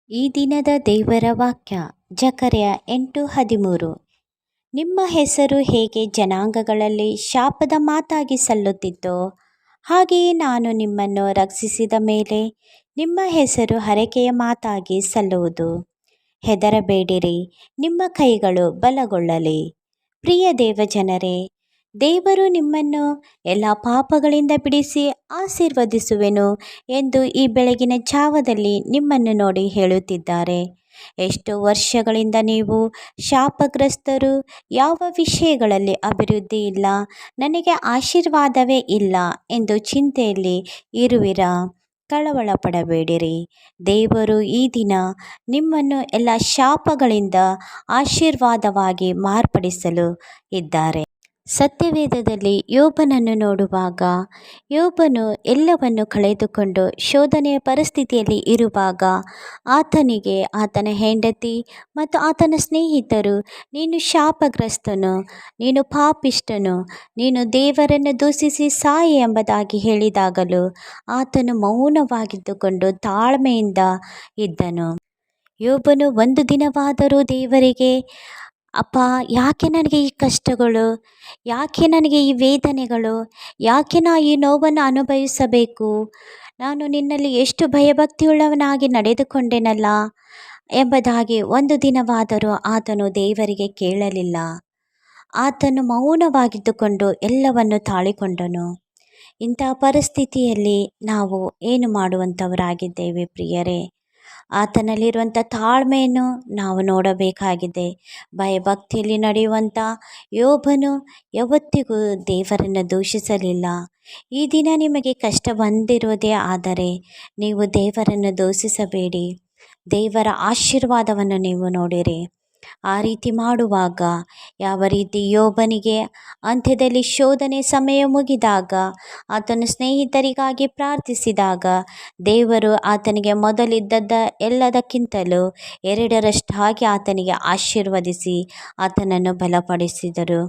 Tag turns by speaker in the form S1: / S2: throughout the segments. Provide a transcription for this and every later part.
S1: ಈ ದಿನದ ದೇವರ ವಾಕ್ಯ ಜಕರ್ಯ 8:13. ನಿಮ್ಮ ಹೆಸರು ಹೇಗೆ ಜನಾಂಗಗಳಲ್ಲಿ ಶಾಪದ ಮಾತಾಗಿ ಸಲ್ಲುತ್ತಿತ್ತೋ, ಹಾಗೆಯೇ ನಾನು ನಿಮ್ಮನ್ನು ರಕ್ಷಿಸಿದ ಮೇಲೆ ನಿಮ್ಮ ಹೆಸರು ಹರಕೆಯ ಮಾತಾಗಿ ಸಲ್ಲುವುದು. ಹೆದರಬೇಡಿರಿ, ನಿಮ್ಮ ಕೈಗಳು ಬಲಗೊಳ್ಳಲಿ. ಪ್ರಿಯ ದೇವಜನರೇ, ದೇವರು ನಿಮ್ಮನ್ನು ಎಲ್ಲ ಪಾಪಗಳಿಂದ ಬಿಡಿಸಿ ಆಶೀರ್ವದಿಸುವೆನು ಎಂದು ಈ ಬೆಳಗಿನ ಜಾವದಲ್ಲಿ ನಿಮ್ಮನ್ನು ನೋಡಿ ಹೇಳುತ್ತಿದ್ದಾರೆ. ಎಷ್ಟೋ ವರ್ಷಗಳಿಂದ ನೀವು ಶಾಪಗ್ರಸ್ತರು, ಯಾವ ವಿಷಯಗಳಲ್ಲಿ ಅಭಿವೃದ್ಧಿ ಇಲ್ಲ, ನನಗೆ ಆಶೀರ್ವಾದವೇ ಇಲ್ಲ ಎಂದು ಚಿಂತೆಯಲ್ಲಿ ಇರುವಿರಾ? ಕಳವಳ ಪಡಬೇಡಿರಿ. ದೇವರು ಈ ದಿನ ನಿಮ್ಮನ್ನು ಎಲ್ಲ ಶಾಪಗಳಿಂದ ಆಶೀರ್ವಾದವಾಗಿ ಮಾರ್ಪಡಿಸಲು ಇದ್ದಾರೆ. ಸತ್ಯವೇದದಲ್ಲಿ ಯೋಬನನ್ನು ನೋಡುವಾಗ, ಯೋಬನು ಎಲ್ಲವನ್ನು ಕಳೆದುಕೊಂಡು ಶೋಧನೆಯ ಪರಿಸ್ಥಿತಿಯಲ್ಲಿ ಇರುವಾಗ ಆತನಿಗೆ ಆತನ ಹೆಂಡತಿ ಮತ್ತು ಆತನ ಸ್ನೇಹಿತರು, ನೀನು ಶಾಪಗ್ರಸ್ತನು, ನೀನು ಪಾಪಿಷ್ಠನು, ನೀನು ದೇವರನ್ನು ದೂಷಿಸಿ ಸಾಯಿ ಎಂಬುದಾಗಿ ಹೇಳಿದಾಗಲೂ ಆತನು ಮೌನವಾಗಿದ್ದುಕೊಂಡು ತಾಳ್ಮೆಯಿಂದ ಇದ್ದನು. ಯೋಬನು ಒಂದು ದಿನವಾದರೂ ದೇವರಿಗೆ, ಅಪ್ಪ, ಯಾಕೆ ನನಗೆ ಈ ಕಷ್ಟಗಳು, ಯಾಕೆ ನನಗೆ ಈ ವೇದನೆಗಳು, ಯಾಕೆ ಈ ನೋವನ್ನು ಅನುಭವಿಸಬೇಕು, ನಾನು ನಿನ್ನಲ್ಲಿ ಎಷ್ಟು ಭಯಭಕ್ತಿಯುಳ್ಳವನಾಗಿ ನಡೆದುಕೊಂಡೆನಲ್ಲ ಎಂಬುದಾಗಿ ಒಂದು ದಿನವಾದರೂ ಆತನು ದೇವರಿಗೆ ಕೇಳಲಿಲ್ಲ. ಆತನು ಮೌನವಾಗಿದ್ದುಕೊಂಡು ಎಲ್ಲವನ್ನು ತಾಳಿಕೊಂಡನು. ಇಂಥ ಪರಿಸ್ಥಿತಿಯಲ್ಲಿ ನಾವು ಏನು ಮಾಡುವಂಥವರಾಗಿದ್ದೇವೆ ಪ್ರಿಯರೇ? ಆತನಲ್ಲಿರುವಂಥ ತಾಳ್ಮೆಯನ್ನು ನಾವು ನೋಡಬೇಕಾಗಿದೆ. ಭಯಭಕ್ತಿಯಲ್ಲಿ ನಡೆಯುವಂಥ ಯೋಬನು ಯಾವತ್ತಿಗೂ ದೇವರನ್ನು ದೂಷಿಸಲಿಲ್ಲ. ಈ ದಿನ ನಿಮಗೆ ಕಷ್ಟ ಬಂದಿರುವುದೇ ಆದರೆ ನೀವು ದೇವರನ್ನು ದೂಷಿಸಬೇಡಿ. ದೇವರ ಆಶೀರ್ವಾದವನ್ನು ನೀವು ನೋಡಿರಿ. ಆ ರೀತಿ ಮಾಡುವಾಗ ಯಾವ ರೀತಿ ಯೋಬನಿಗೆ ಅಂತ್ಯದಲ್ಲಿ ಶೋಧನೆ ಸಮಯ ಮುಗಿದಾಗ ಆತನ ಸ್ನೇಹಿತರಿಗಾಗಿ ಪ್ರಾರ್ಥಿಸಿದಾಗ ದೇವರು ಆತನಿಗೆ ಮೊದಲಿದ್ದದ್ದ ಎಲ್ಲದಕ್ಕಿಂತಲೂ 2ರಷ್ಟಾಗಿ ಆತನಿಗೆ ಆಶೀರ್ವದಿಸಿ ಆತನನ್ನು ಬಲಪಡಿಸಿದರು.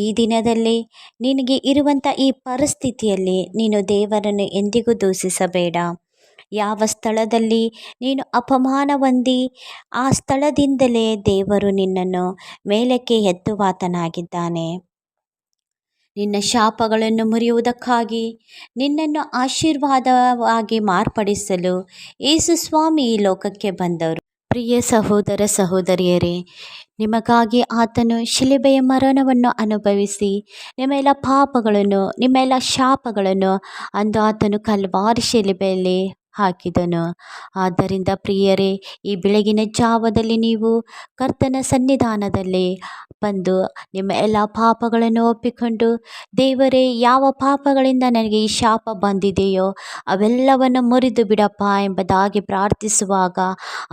S1: ಈ ದಿನದಲ್ಲಿ ನಿನಗೆ ಇರುವಂಥ ಈ ಪರಿಸ್ಥಿತಿಯಲ್ಲಿ ನೀನು ದೇವರನ್ನು ಎಂದಿಗೂ ದೂಷಿಸಬೇಡ. ಯಾವ ಸ್ಥಳದಲ್ಲಿ ನೀನು ಅಪಮಾನ ಹೊಂದಿ ಆ ಸ್ಥಳದಿಂದಲೇ ದೇವರು ನಿನ್ನನ್ನು ಮೇಲಕ್ಕೆ ಎತ್ತುವಾತನಾಗಿದ್ದಾನೆ. ನಿನ್ನ ಶಾಪಗಳನ್ನು ಮುರಿಯುವುದಕ್ಕಾಗಿ ನಿನ್ನನ್ನು ಆಶೀರ್ವಾದವಾಗಿ ಮಾರ್ಪಡಿಸಲು ಯೇಸು ಸ್ವಾಮಿ ಈ ಲೋಕಕ್ಕೆ ಬಂದವರು. ಪ್ರಿಯ ಸಹೋದರ ಸಹೋದರಿಯರೇ, ನಿಮಗಾಗಿ ಆತನು ಶಿಲುಬೆಯ ಮರಣವನ್ನು ಅನುಭವಿಸಿ ನಿಮ್ಮೆಲ್ಲ ಪಾಪಗಳನ್ನು, ನಿಮ್ಮೆಲ್ಲ ಶಾಪಗಳನ್ನು ಅಂದು ಆತನು ಕಲ್ವಾರಿ ಶಿಲುಬೆಯಲ್ಲಿ ಹಾಕಿದನು. ಆದ್ದರಿಂದ ಪ್ರಿಯರೇ, ಈ ಬೆಳಗಿನ ಜಾವದಲ್ಲಿ ನೀವು ಕರ್ತನ ಸನ್ನಿಧಾನದಲ್ಲಿ ಬಂದು ನಿಮ್ಮ ಎಲ್ಲ ಪಾಪಗಳನ್ನು ಒಪ್ಪಿಕೊಂಡು, ದೇವರೇ, ಯಾವ ಪಾಪಗಳಿಂದ ನನಗೆ ಈ ಶಾಪ ಬಂದಿದೆಯೋ ಅವೆಲ್ಲವನ್ನು ಮುರಿದು ಬಿಡಪ್ಪ ಎಂಬುದಾಗಿ ಪ್ರಾರ್ಥಿಸುವಾಗ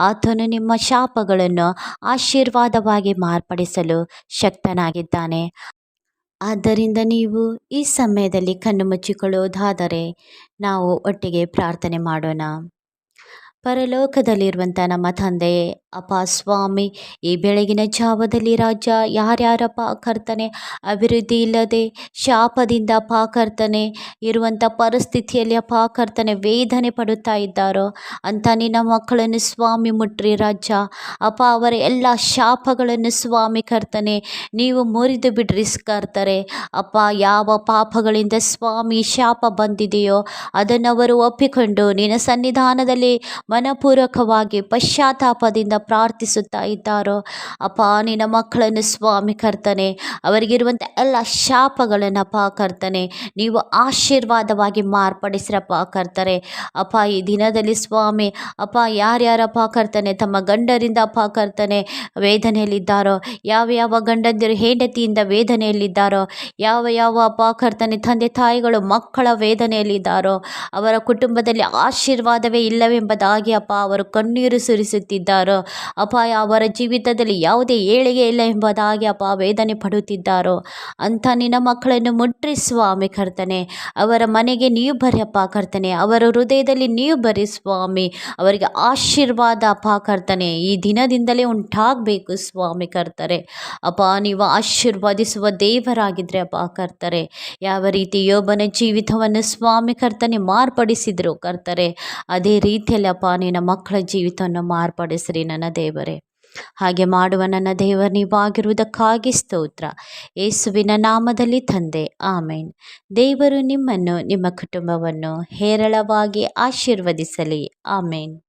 S1: ಆತನು ನಿಮ್ಮ ಶಾಪಗಳನ್ನು ಆಶೀರ್ವಾದವಾಗಿ ಮಾರ್ಪಡಿಸಲು ಶಕ್ತನಾಗಿದ್ದಾನೆ. ಆದ್ದರಿಂದ ನೀವು ಈ ಸಮಯದಲ್ಲಿ ಕಣ್ಣು ಮುಚ್ಚಿಕೊಳ್ಳುವುದಾದರೆ ನಾವು ಒಟ್ಟಿಗೆ ಪ್ರಾರ್ಥನೆ ಮಾಡೋಣ. ಪರಲೋಕದಲ್ಲಿರುವಂಥ ನಮ್ಮ ತಂದೆಯೇ, ಅಪ್ಪ ಸ್ವಾಮಿ, ಈ ಬೆಳಗಿನ ಜಾವದಲ್ಲಿ ರಾಜ, ಯಾರ್ಯಾರಪ್ಪ ಕರ್ತನೆ ಅಭಿವೃದ್ಧಿ ಇಲ್ಲದೆ ಶಾಪದಿಂದ ಕರ್ತನೆ ಇರುವಂಥ ಪರಿಸ್ಥಿತಿಯಲ್ಲಿ ಕರ್ತನೆ ವೇದನೆ ಪಡುತ್ತಾ ಇದ್ದಾರೋ ಅಂತ ನಿನ್ನ ಮಕ್ಕಳನ್ನು ಸ್ವಾಮಿ ಮುಟ್ರಿ ರಾಜ. ಅಪ್ಪ, ಅವರ ಎಲ್ಲ ಶಾಪಗಳನ್ನು ಸ್ವಾಮಿ ಕರ್ತನೆ ನೀವು ಮುರಿದು ಬಿಡ್ರಿ ಕರ್ತರೆ. ಅಪ್ಪ, ಯಾವ ಪಾಪಗಳಿಂದ ಸ್ವಾಮಿ ಶಾಪ ಬಂದಿದೆಯೋ ಅದನ್ನು ಅವರು ಒಪ್ಪಿಕೊಂಡು ನಿನ್ನ ಸನ್ನಿಧಾನದಲ್ಲಿ ಮನಪೂರ್ವಕವಾಗಿ ಪಶ್ಚಾತ್ತಾಪದಿಂದ ಪ್ರಾರ್ಥಿಸುತ್ತಾ ಇದ್ದಾರೋ ಅಪ್ಪ, ನಿನ್ನ ಮಕ್ಕಳನ್ನು ಸ್ವಾಮಿ ಕರ್ತನೆ ಅವರಿಗಿರುವಂಥ ಎಲ್ಲ ಶಾಪಗಳನ್ನು ಕರ್ತನೆ ನೀವು ಆಶೀರ್ವಾದವಾಗಿ ಮಾರ್ಪಡಿಸಿರಪ್ಪ ಕರ್ತರೆ. ಅಪ್ಪ, ಈ ದಿನದಲ್ಲಿ ಸ್ವಾಮಿ ಅಪ್ಪ, ಯಾರ್ಯಾರಪ್ಪ ಕರ್ತನೆ ತಮ್ಮ ಗಂಡರಿಂದ ಕರ್ತನೆ ವೇದನೆಯಲ್ಲಿದ್ದಾರೋ, ಯಾವ ಗಂಡಂದಿರು ಹೆಂಡತಿಯಿಂದ ವೇದನೆಯಲ್ಲಿದ್ದಾರೋ, ಯಾವ ಕರ್ತನೆ ತಂದೆ ತಾಯಿಗಳು ಮಕ್ಕಳ ವೇದನೆಯಲ್ಲಿದ್ದಾರೋ, ಅವರ ಕುಟುಂಬದಲ್ಲಿ ಆಶೀರ್ವಾದವೇ ಇಲ್ಲವೆಂಬುದಾಗಿ ಅವರು ಕಣ್ಣೀರು ಸುರಿಸುತ್ತಿದ್ದಾರೋ ಅಪ್ಪ, ಅವರ ಜೀವಿತದಲ್ಲಿ ಯಾವುದೇ ಏಳಿಗೆ ಇಲ್ಲ ಎಂಬುದಾಗಿ ವೇದನೆ ಪಡುತ್ತಿದ್ದಾರೋ ಅಂಥ ನಿನ್ನ ಮಕ್ಕಳನ್ನು ಮುಟ್ರಿ ಸ್ವಾಮಿ ಕರ್ತನೆ. ಅವರ ಮನೆಗೆ ನೀವು ಬರೆಯಪ್ಪ ಕರ್ತನೆ, ಅವರ ಹೃದಯದಲ್ಲಿ ನೀವು ಬರಿ ಸ್ವಾಮಿ. ಅವರಿಗೆ ಆಶೀರ್ವಾದ ಕರ್ತನೆ ಈ ದಿನದಿಂದಲೇ ಉಂಟಾಗಬೇಕು ಸ್ವಾಮಿ ಕರ್ತರೆ. ಅಪ್ಪ, ನೀವು ಆಶೀರ್ವದಿಸುವ ದೇವರಾಗಿದ್ದರೆ ಕರ್ತರೆ, ಯಾವ ರೀತಿ ಯೋಬನ ಜೀವಿತವನ್ನು ಸ್ವಾಮಿ ಕರ್ತನೆ ಮಾರ್ಪಡಿಸಿದ್ರು ಕರ್ತರೆ, ಅದೇ ರೀತಿಯಲ್ಲಿ ನಿನ್ನ ಮಕ್ಕಳ ಜೀವಿತವನ್ನು ಮಾರ್ಪಡಿಸ್ರಿ ನನ್ನ ದೇವರೇ. ಹಾಗೆ ಮಾಡುವ ನನ್ನ ದೇವರ ನೀವಾಗಿರುವುದಕ್ಕಾಗಿ ಸ್ತೋತ್ರ. ಯೇಸುವಿನ ನಾಮದಲ್ಲಿ ತಂದೆ, ಆಮೇನ್. ದೇವರು ನಿಮ್ಮನ್ನು ನಿಮ್ಮ ಕುಟುಂಬವನ್ನು ಹೇರಳವಾಗಿ ಆಶೀರ್ವದಿಸಲಿ. ಆಮೇನ್.